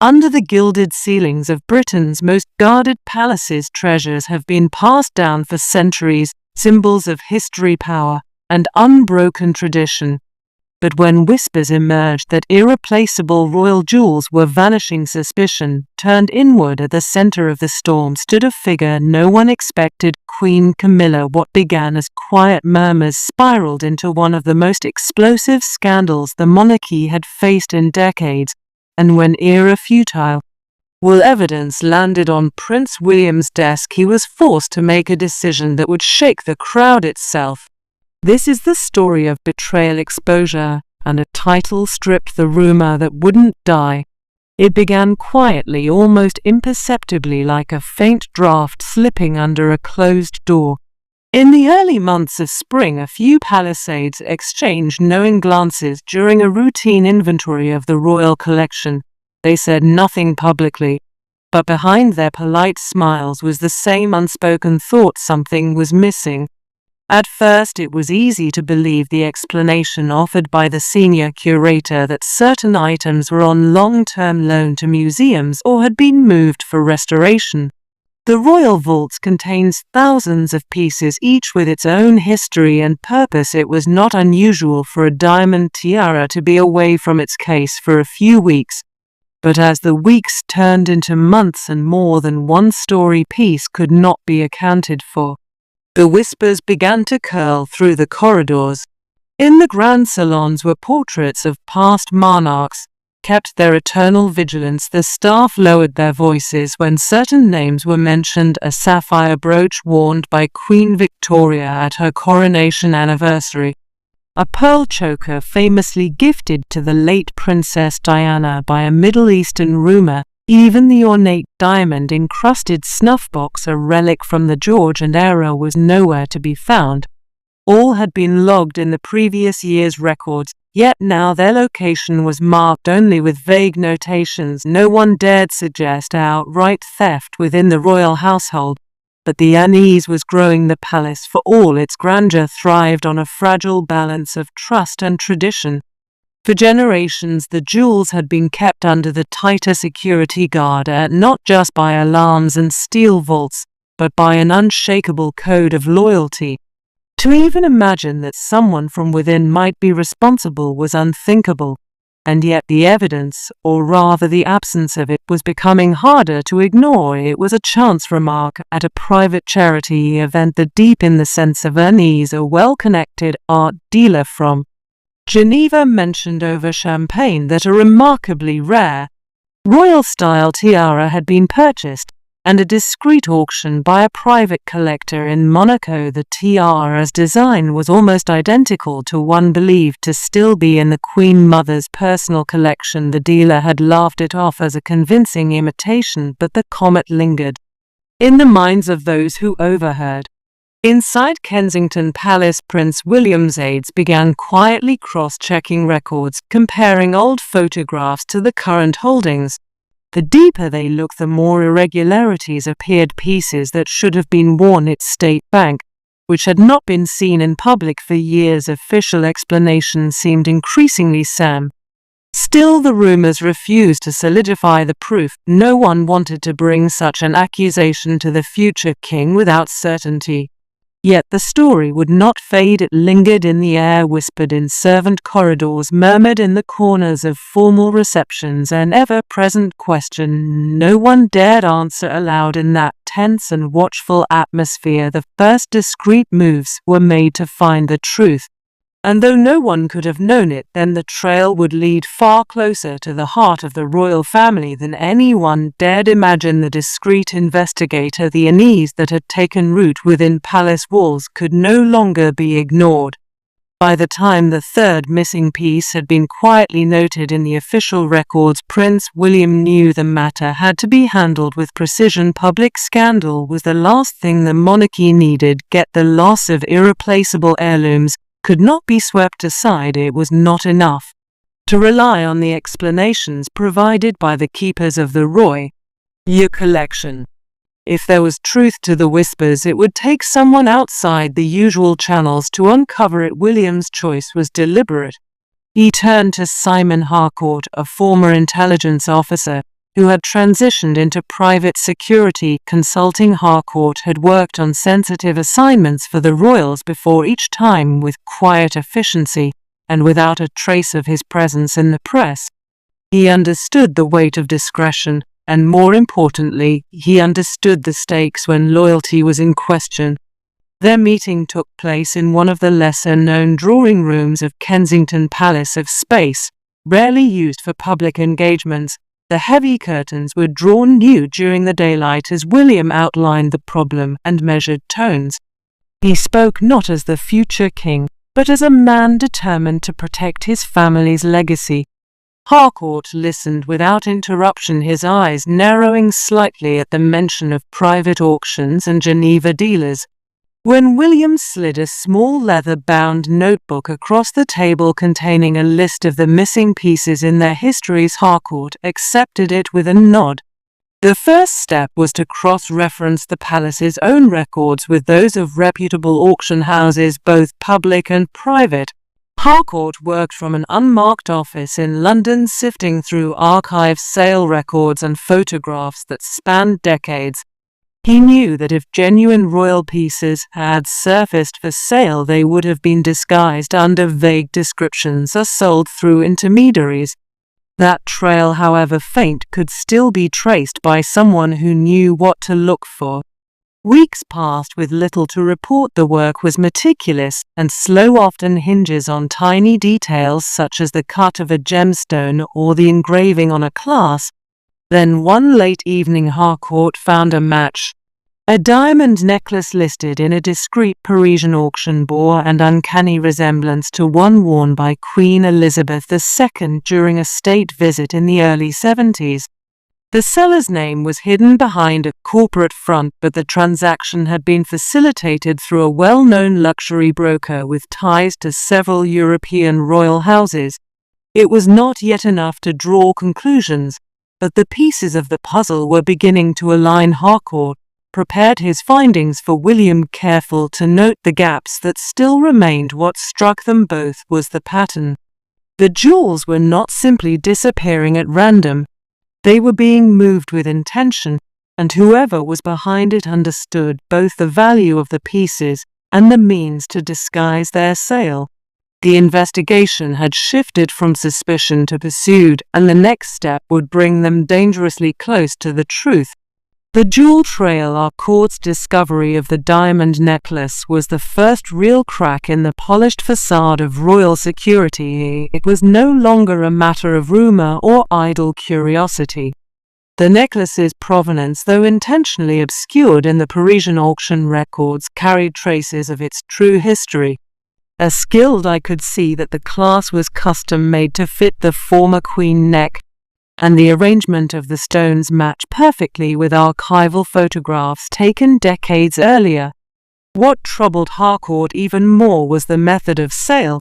Under the gilded ceilings of Britain's most guarded palaces, treasures have been passed down for centuries, symbols of history, power, and unbroken tradition. But when whispers emerged that irreplaceable royal jewels were vanishing, suspicion turned inward. At the center of the storm stood a figure no one expected, Queen Camilla. What began as quiet murmurs spiraled into one of the most explosive scandals the monarchy had faced in decades, and when irrefutable evidence landed on Prince William's desk, he was forced to make a decision that would shake the crowd itself. This is the story of betrayal, exposure, and a title stripped, the rumor that wouldn't die. It began quietly, almost imperceptibly, like a faint draft slipping under a closed door. In the early months of spring, a few palisades exchanged knowing glances during a routine inventory of the royal collection. They said nothing publicly, but behind their polite smiles was the same unspoken thought: something was missing. At first, it was easy to believe the explanation offered by the senior curator that certain items were on long-term loan to museums or had been moved for restoration. The royal vaults contains thousands of pieces, each with its own history and purpose. It was not unusual for a diamond tiara to be away from its case for a few weeks. But as the weeks turned into months and more than one story piece could not be accounted for, the whispers began to curl through the corridors. In the grand salons where portraits of past monarchs kept their eternal vigilance, the staff lowered their voices when certain names were mentioned: a sapphire brooch worn by Queen Victoria at her coronation anniversary, a pearl choker famously gifted to the late Princess Diana by a Middle Eastern ruler, even the ornate diamond-encrusted snuff-box, a relic from the Georgian era, was nowhere to be found. All had been logged in the previous year's records, yet now their location was marked only with vague notations. No one dared suggest outright theft within the royal household, but the unease was growing. The palace, for all its grandeur, thrived on a fragile balance of trust and tradition. For generations, the jewels had been kept under the tighter security guard, not just by alarms and steel vaults, but by an unshakable code of loyalty. To even imagine that someone from within might be responsible was unthinkable, and yet the evidence, or rather the absence of it, was becoming harder to ignore. It was a chance remark at a private charity event that deep in the sense of unease, a well-connected art dealer from Geneva mentioned over champagne that a remarkably rare, royal-style tiara had been purchased, and a discreet auction by a private collector in Monaco. The tiara's design was almost identical to one believed to still be in the Queen Mother's personal collection. The dealer had laughed it off as a convincing imitation, but the comment lingered in the minds of those who overheard. Inside Kensington Palace, Prince William's aides began quietly cross-checking records, comparing old photographs to the current holdings. The deeper they looked, the more irregularities appeared. Pieces that should have been worn at State Bank, which had not been seen in public for years. Official explanations seemed increasingly sham. Still, the rumors refused to solidify the proof. No one wanted to bring such an accusation to the future king without certainty. Yet the story would not fade. It lingered in the air, whispered in servant corridors, murmured in the corners of formal receptions, an ever-present question no one dared answer aloud. In that tense and watchful atmosphere, the first discreet moves were made to find the truth. And though no one could have known it then, the trail would lead far closer to the heart of the royal family than anyone dared imagine. The discreet investigator, the unease that had taken root within palace walls, could no longer be ignored. By the time the third missing piece had been quietly noted in the official records, Prince William knew the matter had to be handled with precision. Public scandal was the last thing the monarchy needed. Yet the loss of irreplaceable heirlooms could not be swept aside. It was not enough to rely on the explanations provided by the keepers of the royal collection. If there was truth to the whispers, it would take someone outside the usual channels to uncover it. William's choice was deliberate. He turned to Simon Harcourt, a former intelligence officer, who had transitioned into private security consulting. Harcourt had worked on sensitive assignments for the royals before, each time with quiet efficiency and without a trace of his presence in the press. He understood the weight of discretion, and more importantly, he understood the stakes when loyalty was in question. Their meeting took place in one of the lesser-known drawing rooms of Kensington Palace, of space rarely used for public engagements. The heavy curtains were drawn new during the daylight as William outlined the problem and measured tones. He spoke not as the future king, but as a man determined to protect his family's legacy. Harcourt listened without interruption, his eyes narrowing slightly at the mention of private auctions and Geneva dealers. When William slid a small leather-bound notebook across the table containing a list of the missing pieces in their histories, Harcourt accepted it with a nod. The first step was to cross-reference the palace's own records with those of reputable auction houses, both public and private. Harcourt worked from an unmarked office in London, sifting through archives, sale records, and photographs that spanned decades. He knew that if genuine royal pieces had surfaced for sale, they would have been disguised under vague descriptions or sold through intermediaries. That trail, however faint, could still be traced by someone who knew what to look for. Weeks passed with little to report. The work was meticulous and slow, often hinges on tiny details such as the cut of a gemstone or the engraving on a clasp. Then one late evening Harcourt found a match. A diamond necklace listed in a discreet Parisian auction bore an uncanny resemblance to one worn by Queen Elizabeth II during a state visit in the early 70s. The seller's name was hidden behind a corporate front, but the transaction had been facilitated through a well-known luxury broker with ties to several European royal houses. It was not yet enough to draw conclusions, but the pieces of the puzzle were beginning to align. Harcourt prepared his findings for William, careful to note the gaps that still remained. What struck them both was the pattern. The jewels were not simply disappearing at random. They were being moved with intention, and whoever was behind it understood both the value of the pieces and the means to disguise their sale. The investigation had shifted from suspicion to pursuit, and the next step would bring them dangerously close to the truth. The jewel trail. Harcourt's discovery of the diamond necklace was the first real crack in the polished facade of royal security. It was no longer a matter of rumor or idle curiosity. The necklace's provenance, though intentionally obscured in the Parisian auction records, carried traces of its true history. A skilled eye could see that the clasp was custom-made to fit the former queen neck, and the arrangement of the stones matched perfectly with archival photographs taken decades earlier. What troubled Harcourt even more was the method of sale.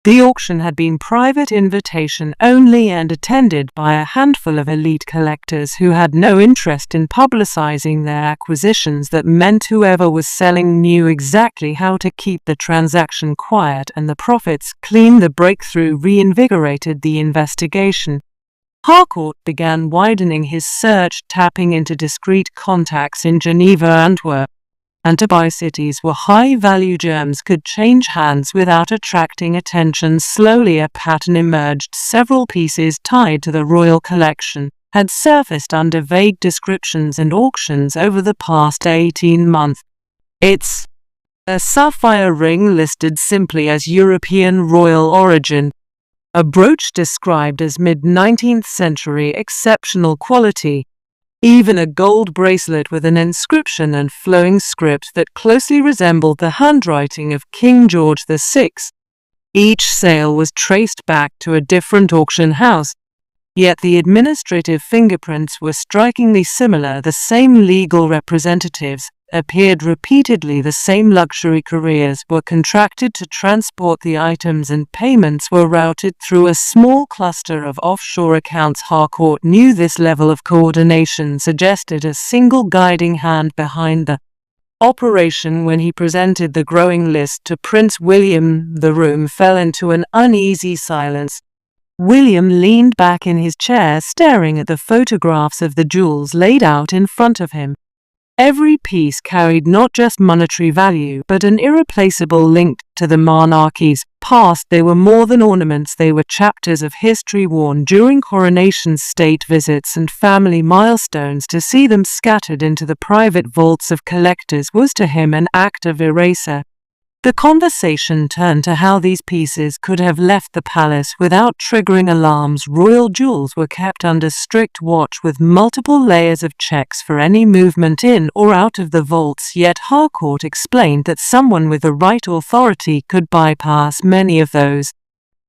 The auction had been private invitation only and attended by a handful of elite collectors who had no interest in publicizing their acquisitions. That meant whoever was selling knew exactly how to keep the transaction quiet and the profits clean. The breakthrough reinvigorated the investigation. Harcourt began widening his search, tapping into discreet contacts in Geneva, Antwerp, and Dubai, cities where high-value gems could change hands without attracting attention. Slowly a pattern emerged. Several pieces tied to the royal collection had surfaced under vague descriptions and auctions over the past 18 months. It's a sapphire ring listed simply as European royal origin. A brooch described as mid-19th century exceptional quality. Even a gold bracelet with an inscription and flowing script that closely resembled the handwriting of King George VI. Each sale was traced back to a different auction house, yet the administrative fingerprints were strikingly similar. The same legal representatives appeared repeatedly. The same luxury couriers were contracted to transport the items, and payments were routed through a small cluster of offshore accounts. Harcourt knew this level of coordination suggested a single guiding hand behind the operation. When he presented the growing list to Prince William, the room fell into an uneasy silence. William leaned back in his chair, staring at the photographs of the jewels laid out in front of him. Every piece carried not just monetary value but an irreplaceable link to the monarchy's past. They were more than ornaments, they were chapters of history worn during coronations, state visits, and family milestones. To see them scattered into the private vaults of collectors was to him an act of erasure. The conversation turned to how these pieces could have left the palace without triggering alarms. Royal jewels were kept under strict watch, with multiple layers of checks for any movement in or out of the vaults, yet Harcourt explained that someone with the right authority could bypass many of those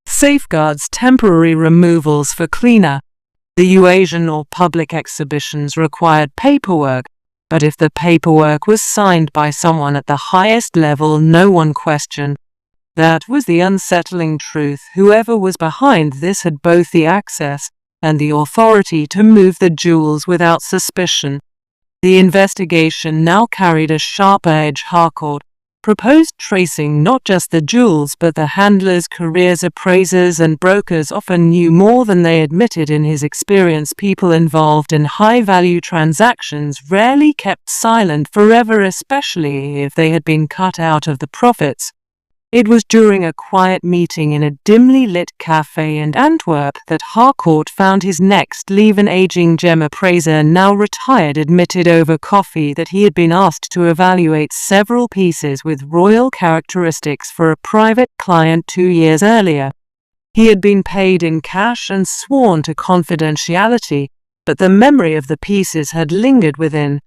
safeguards. Temporary removals for cleaner. The Eurasian or public exhibitions required paperwork, but if the paperwork was signed by someone at the highest level, no one questioned. That was the unsettling truth. Whoever was behind this had both the access and the authority to move the jewels without suspicion. The investigation now carried a sharp edge. Harcourt proposed tracing not just the jewels but the handlers' careers. Appraisers and brokers often knew more than they admitted. In his experience, people involved in high-value transactions rarely kept silent forever, especially if they had been cut out of the profits. It was during a quiet meeting in a dimly lit cafe in Antwerp that Harcourt found his next lead. An aging gem appraiser, now retired, admitted over coffee that he had been asked to evaluate several pieces with royal characteristics for a private client 2 years earlier. He had been paid in cash and sworn to confidentiality, but the memory of the pieces had lingered within.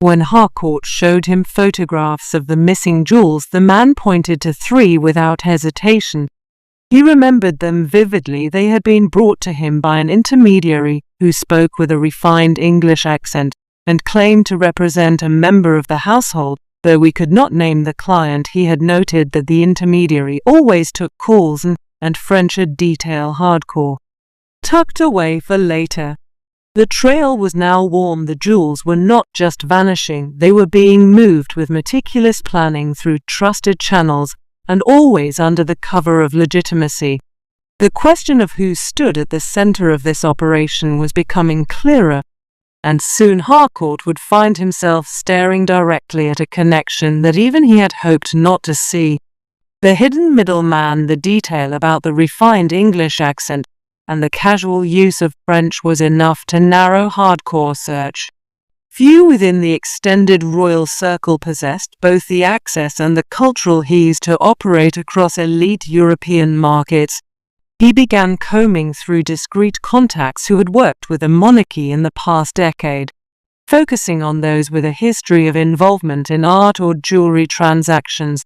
When Harcourt showed him photographs of the missing jewels, the man pointed to 3 without hesitation. He remembered them vividly. They had been brought to him by an intermediary who spoke with a refined English accent and claimed to represent a member of the household. Though we could not name the client, he had noted that the intermediary always took calls and French detail Harcourt tucked away for later. The trail was now warm. The jewels were not just vanishing, they were being moved with meticulous planning through trusted channels, and always under the cover of legitimacy. The question of who stood at the center of this operation was becoming clearer, and soon Harcourt would find himself staring directly at a connection that even he had hoped not to see. The hidden middleman. The detail about the refined English accent and the casual use of French was enough to narrow Harcourt's search. Few within the extended royal circle possessed both the access and the cultural ease to operate across elite European markets. He began combing through discreet contacts who had worked with the monarchy in the past decade, focusing on those with a history of involvement in art or jewelry transactions.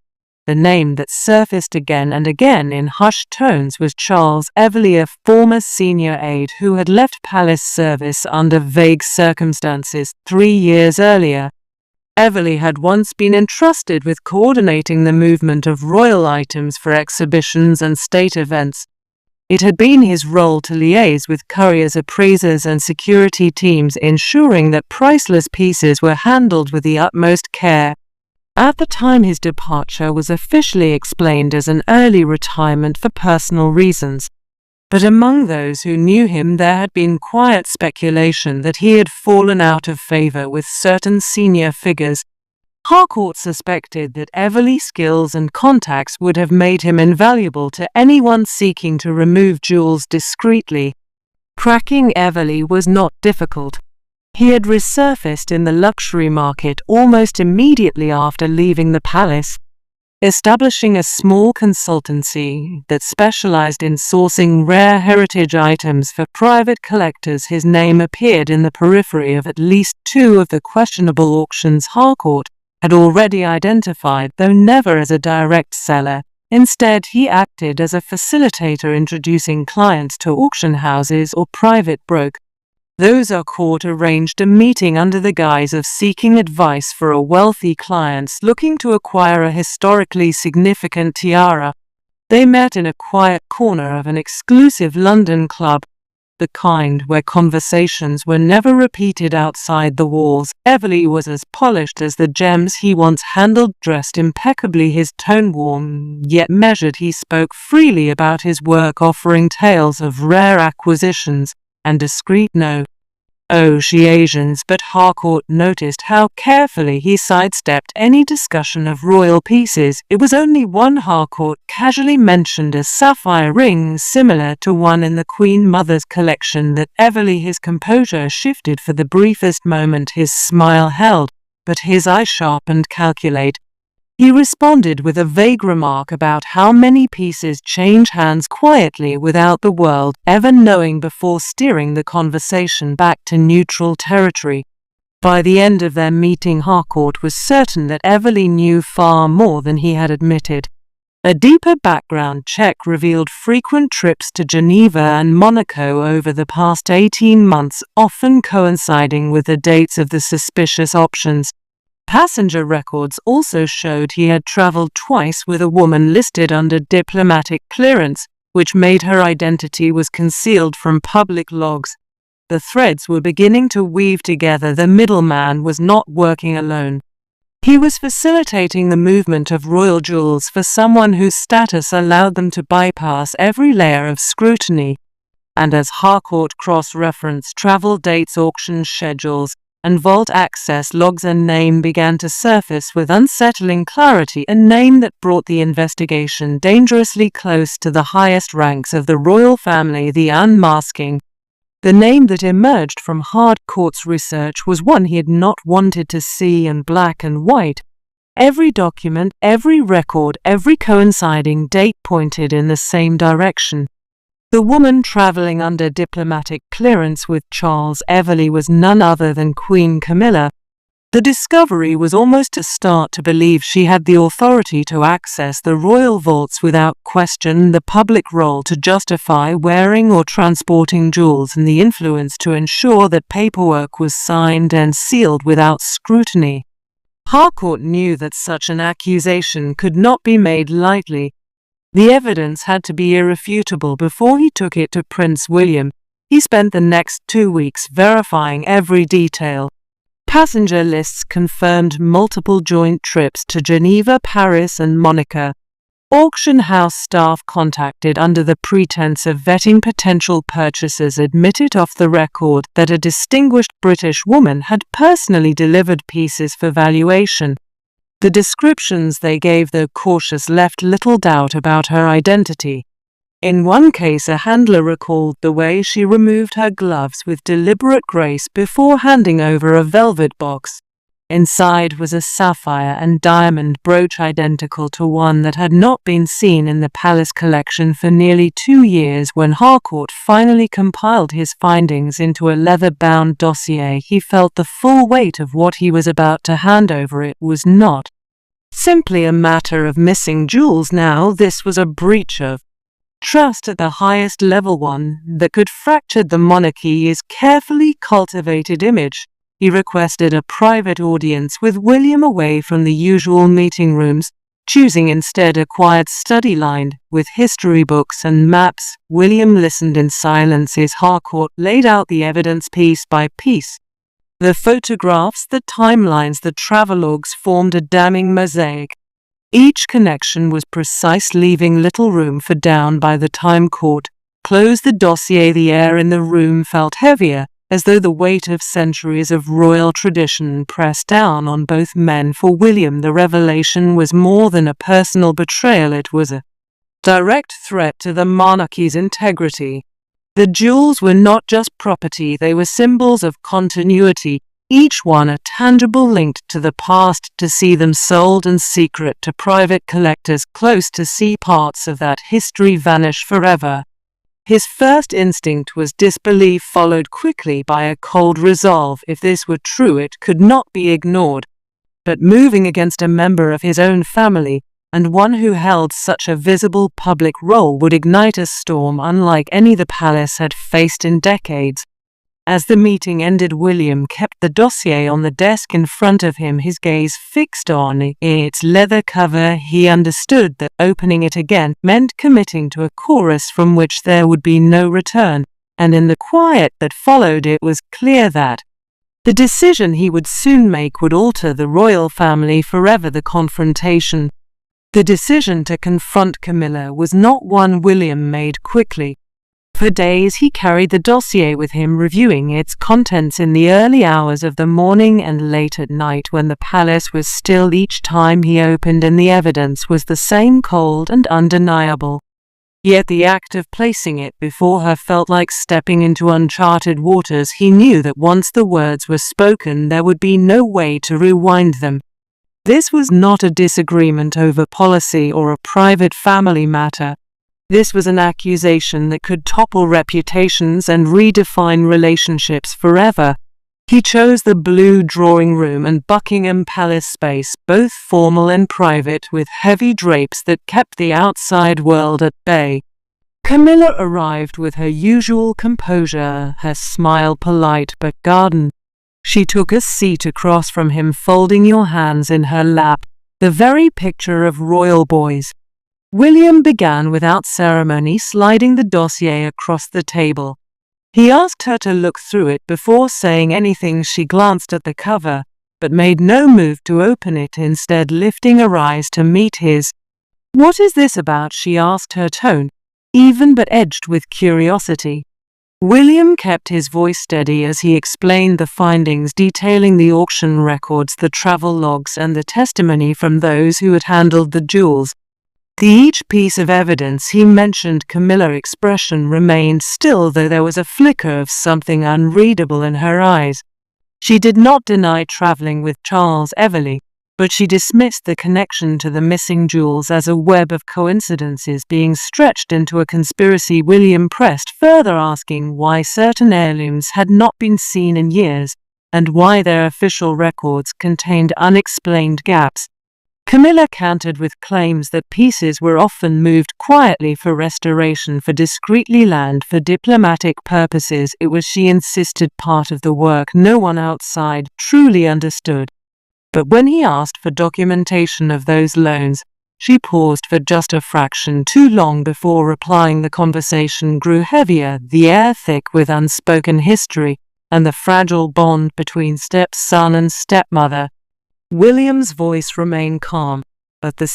The name that surfaced again and again in hushed tones was Charles Everly, a former senior aide who had left palace service under vague circumstances 3 years earlier. Everly had once been entrusted with coordinating the movement of royal items for exhibitions and state events. It had been his role to liaise with couriers, appraisers, and security teams, ensuring that priceless pieces were handled with the utmost care. At the time his departure was officially explained as an early retirement for personal reasons, but among those who knew him there had been quiet speculation that he had fallen out of favor with certain senior figures. Harcourt suspected that Everly's skills and contacts would have made him invaluable to anyone seeking to remove jewels discreetly. Cracking Everly was not difficult. He had resurfaced in the luxury market almost immediately after leaving the palace, establishing a small consultancy that specialized in sourcing rare heritage items for private collectors. His name appeared in the periphery of at least 2 of the questionable auctions Harcourt had already identified, though never as a direct seller. Instead, he acted as a facilitator, introducing clients to auction houses or private brokers. Those Harcourt arranged a meeting under the guise of seeking advice for a wealthy client looking to acquire a historically significant tiara. They met in a quiet corner of an exclusive London club. the kind where conversations were never repeated outside the walls. Everly was as polished as the gems he once handled, dressed impeccably, his tone warm yet measured. He spoke freely about his work, offering tales of rare acquisitions and discreet negotiations, but Harcourt noticed how carefully he sidestepped any discussion of royal pieces. It was only one Harcourt casually mentioned, a sapphire ring similar to one in the Queen Mother's collection, that Everly, his composure shifted for the briefest moment. His smile held, but his eye sharp and calculate. He responded with a vague remark about how many pieces change hands quietly without the world ever knowing, before steering the conversation back to neutral territory. By the end of their meeting, Harcourt was certain that Everly knew far more than he had admitted. A deeper background check revealed frequent trips to Geneva and Monaco over the past 18 months, often coinciding with the dates of the suspicious options. Passenger records also showed he had traveled twice with a woman listed under diplomatic clearance, which made her identity was concealed from public logs. The threads were beginning to weave together. The middleman was not working alone. He was facilitating the movement of royal jewels for someone whose status allowed them to bypass every layer of scrutiny. And as Harcourt cross-referenced travel dates, auction schedules, and vault access logs, a name began to surface with unsettling clarity, a name that brought the investigation dangerously close to the highest ranks of the royal family. The unmasking. The name that emerged from Harcourt's research was one he had not wanted to see in black and white. Every document, every record, every coinciding date pointed in the same direction. The woman traveling under diplomatic clearance with Charles Everly was none other than Queen Camilla. The discovery was almost a start to believe she had the authority to access the royal vaults without question, the public role to justify wearing or transporting jewels, and the influence to ensure that paperwork was signed and sealed without scrutiny. Harcourt knew that such an accusation could not be made lightly. The evidence had to be irrefutable before he took it to Prince William. He spent the next 2 weeks verifying every detail. Passenger lists confirmed multiple joint trips to Geneva, Paris, and Monaco. Auction house staff contacted under the pretense of vetting potential purchasers admitted off the record that a distinguished British woman had personally delivered pieces for valuation. The descriptions they gave, though cautious, left little doubt about her identity. In one case, a handler recalled the way she removed her gloves with deliberate grace before handing over a velvet box. Inside was a sapphire and diamond brooch identical to one that had not been seen in the palace collection for nearly 2 years. When Harcourt finally compiled his findings into a leather-bound dossier, he felt the full weight of what he was about to hand over. It was not simply a matter of missing jewels now. This was a breach of trust at the highest level, one that could fracture the monarchy's carefully cultivated image. He requested a private audience with William away from the usual meeting rooms, choosing instead a quiet study lined with history books and maps. William listened in silence as Harcourt laid out the evidence piece by piece. The photographs, the timelines, the travelogues formed a damning mosaic. Each connection was precise, leaving little room for doubt. By the time Court closed the dossier, the air in the room felt heavier, as though the weight of centuries of royal tradition pressed down on both men. For William, the revelation was more than a personal betrayal. It was a direct threat to the monarchy's integrity. The jewels were not just property, they were symbols of continuity, each one a tangible link to the past. To see them sold in secret to private collectors close to see parts of that history vanish forever. His first instinct was disbelief, followed quickly by a cold resolve. If this were true, it could not be ignored. But moving against a member of his own family, and one who held such a visible public role, would ignite a storm unlike any the palace had faced in decades. As the meeting ended, William kept the dossier on the desk in front of him, his gaze fixed on its leather cover. He understood that opening it again meant committing to a course from which there would be no return. and in the quiet that followed it was clear that the decision he would soon make would alter the royal family forever. The confrontation, the decision to confront Camilla, was not one William made quickly. For days he carried the dossier with him, reviewing its contents in the early hours of the morning and late at night when the palace was still. Each time he opened and the evidence was the same, cold and undeniable. Yet the act of placing it before her felt like stepping into uncharted waters. He knew that once the words were spoken, there would be no way to rewind them. This was not a disagreement over policy or a private family matter. This was an accusation that could topple reputations and redefine relationships forever. He chose the blue drawing room and Buckingham Palace space, both formal and private, with heavy drapes that kept the outside world at bay. Camilla arrived with her usual composure, her smile polite but guarded. She took a seat across from him, folding your hands in her lap, the very picture of royal boys. William began without ceremony, sliding the dossier across the table. He asked her to look through it before saying anything. She glanced at the cover, but made no move to open it, instead lifting her eyes to meet his. "What is this about?" she asked, her tone even but edged with curiosity. William kept his voice steady as he explained the findings, detailing the auction records, the travel logs, and the testimony from those who had handled the jewels. Each piece of evidence he mentioned. Camilla's expression remained still, though there was a flicker of something unreadable in her eyes. She did not deny traveling with Charles Everley, but she dismissed the connection to the missing jewels as a web of coincidences being stretched into a conspiracy. William pressed further, asking why certain heirlooms had not been seen in years, and why their official records contained unexplained gaps. Camilla countered with claims that pieces were often moved quietly for restoration, for discreetly land for diplomatic purposes. It was, she insisted, part of the work no one outside truly understood. But when he asked for documentation of those loans, she paused for just a fraction too long before replying. The conversation grew heavier, the air thick with unspoken history, and the fragile bond between stepson and stepmother. William's voice remained calm, but the